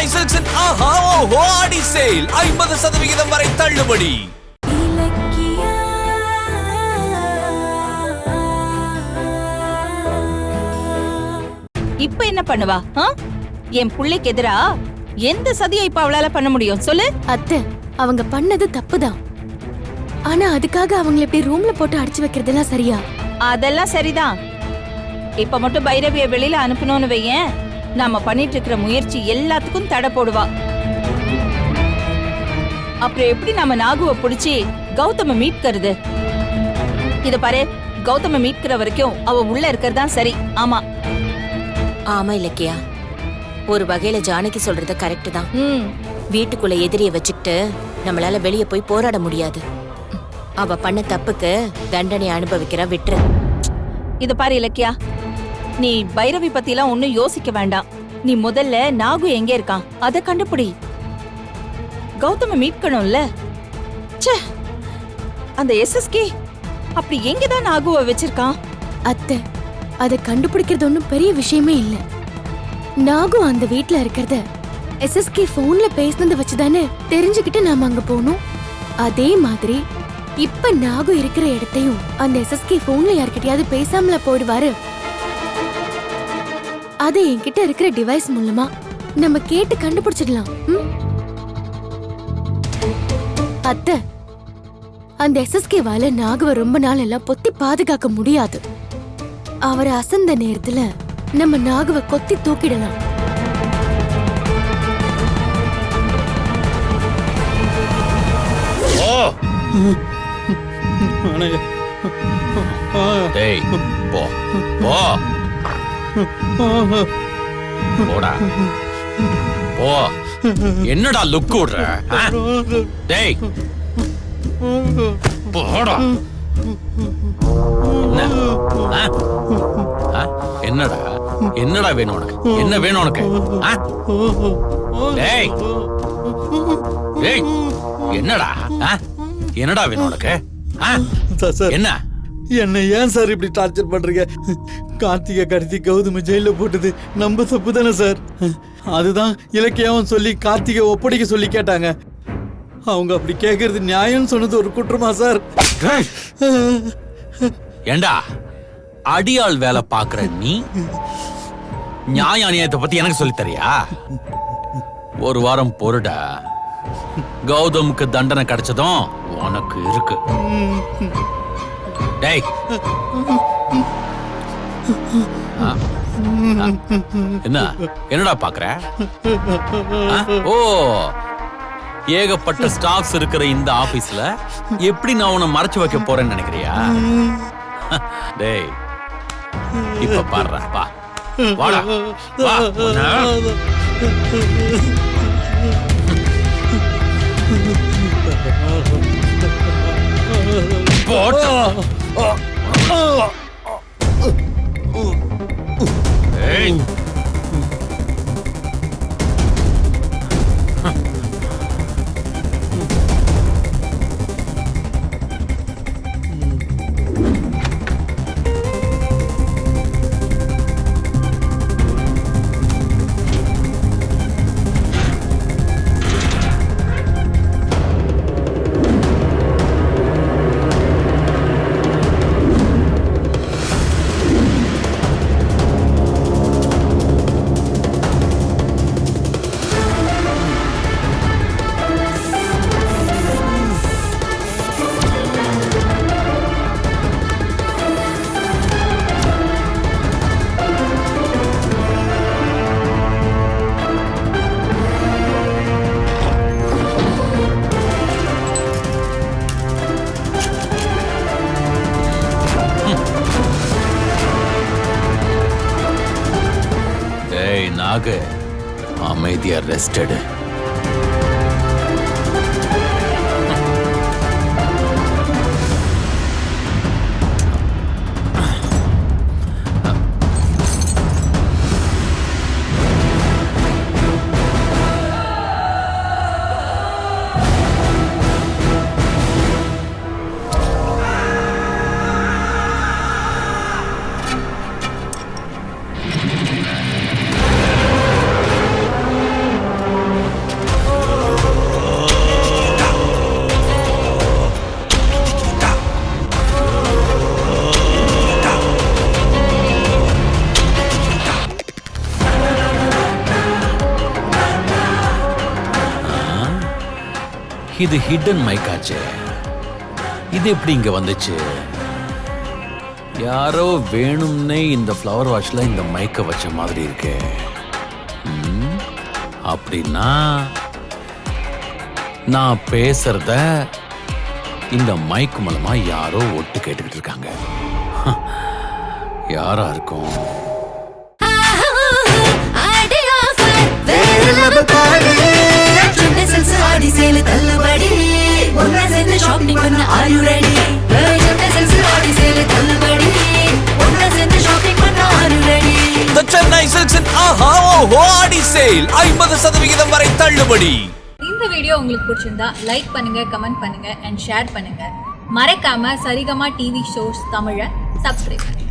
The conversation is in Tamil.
சென்னை சில்க்ஸின் ஆஹா ஓஹோ ஆடி சேல் 50% வரை தள்ளுபடி. இப்ப என்ன பண்ணுவா? என் புள்ளைக்கு எதிரா எந்த சதியை இப்ப அவளால பண்ண முடியும் சொல்லு? அத்தை, அவங்க பண்ணது தப்புதான். ஆனா அதுக்காக அவங்களை இப்படி ரூம்ல போட்டு அடிச்சு வைக்கிறதெல்லாம் சரியா? அதெல்லாம் சரிதான். இப்ப மட்டும் பைரவிய வெளியில அனுப்பணும்னு வையேன், நாம பண்ணிட்டு இருக்கிற முயற்சி எல்லாத்துக்கும் தடை போடுவா. அப்புறம் எப்படி நாம நாகுவ புடிச்சு கௌதம மீட்கிறது? இத பாரு, கௌதம மீட்கிற வரைக்கும் அவ உள்ள இருக்கிறதா சரி. ஆமா ஆமா இலக்கியா, ஒரு வகையில ஜானகி சொல்றது கரெக்ட் தான். வீட்டுக்குள்ள எதிரிய வச்சுக்கிட்டு நம்மளால வெளியே போய் போராட முடியாது. அவ பண்ண தப்புக்கு தண்டனை அனுபவிக்கிற விட்டுரு. இத பாரு இலக்கியா, நீ பைரவி பத்தி எல்லாம் ஒன்னும் யோசிக்க வேண்டாம். நீ முதல்ல நாகு எங்க இருக்கான் அத கண்டுபிடி. கௌதம மீட்கணும்ல. அந்த எஸ்எஸ்கே அப்படி எங்கதான் நாகுவ வச்சிருக்கான்? அத்தை, அதை கண்டுபிடிக்கிறது ஒன்னும் பெரிய விஷயமே இல்ல. நாகு அந்த வீட்ல இருக்கிறத எஸ்எஸ்கே போன்ல பேசினதை வச்சுதானே தெரிஞ்சுக்கிட்டு நாம அங்க போனோம். அதே மாதிரி இப்ப நாகு இருக்கிற இடத்தையும் அந்த எஸ்எஸ்கே போன்ல யார்கிட்டயாவது பேசாமல போயிடுவாரு. அது என்கிட்ட இருக்கிற டிவைஸ் மூலமா நம்ம கேட்டு கண்டுபிடிச்சிடலாம். அத்தை, அந்த எஸ்எஸ்கேவால நாகுவ ரொம்ப நாள் எல்லாம் பொத்தி பாதுகாக்க முடியாது. அவர் அசந்த நேரத்துல நம்ம நாகுவ கொத்தி தூக்கிடலாம். டேய் போ போ போடா போ. என்னடா லுக் விடுற? டேய் போடா. என்னடா என்னடா வேணும் உனக்கு? என்ன வேணும் உனக்கு? டேய் டேய் என்னடா என்னடா வேணும் உனக்கு? என்ன என்ன ஏன் சார் இப்படி டார்ச்சர் பண்றீங்க? கார்த்திகை கடத்தி கௌதம ஜெயில போட்டது நம்ம தப்பு தானே சார்? அதுதான் இலக்கியாவும் சொல்லி கார்த்திகை ஒப்படைக்க சொல்லி கேட்டாங்க. அவங்க அப்படி கேட்கறது நியாயம் சொன்னது ஒரு குற்றமா சார்? ஏண்டா அடியாள் வேலை பாக்குற நீ நியாய அநியாயத்தை பத்தி எனக்கு சொல்லி தரியா? ஒரு வாரம் பொருடா, கௌதமுக்கு தண்டனை கிடைச்சதும் உனக்கு இருக்கு. டேய் என்ன என்னடா பாக்குற? ஓ, ஏகப்பட்ட ஸ்டாஃப்ஸ் இருக்கிற இந்த ஆபீஸ்ல எப்படி நான் உன்னை மறைச்சு வைக்க போறேன்னு நினைக்கிறியா? டேய் இப்ப பாடுறா, வா வாடா வா. போடா. ஏய் அமைதியா ரெஸ்ட் எடு. இது ஹிடன் மைக்காச்சே. இது எப்படி இங்க வந்துச்சு? யாரோ வேணும்னே இந்த ஃப்ளவர் வாஷ்ல இந்த மைக்க வச்ச மாதிரி இருக்கு. அப்படின்னா நான் பேசுறத இந்த மைக் மூலமா யாரோ ஒட்டு கேட்டுக்கிட்டு இருக்காங்க. யாரா இருக்கும்? The Chennai Silks in Aha Oho Adi Sale 50% வரை தள்ளுபடி. இந்த வீடியோ உங்களுக்கு பிடிச்சிருந்தா லைக் பண்ணுங்க, கமெண்ட் பண்ணுங்க அண்ட் ஷேர் பண்ணுங்க. மறக்காம சரிகமா டிவி ஷோஸ் தமிழை சப்ஸ்கிரைப் பண்ணுங்க.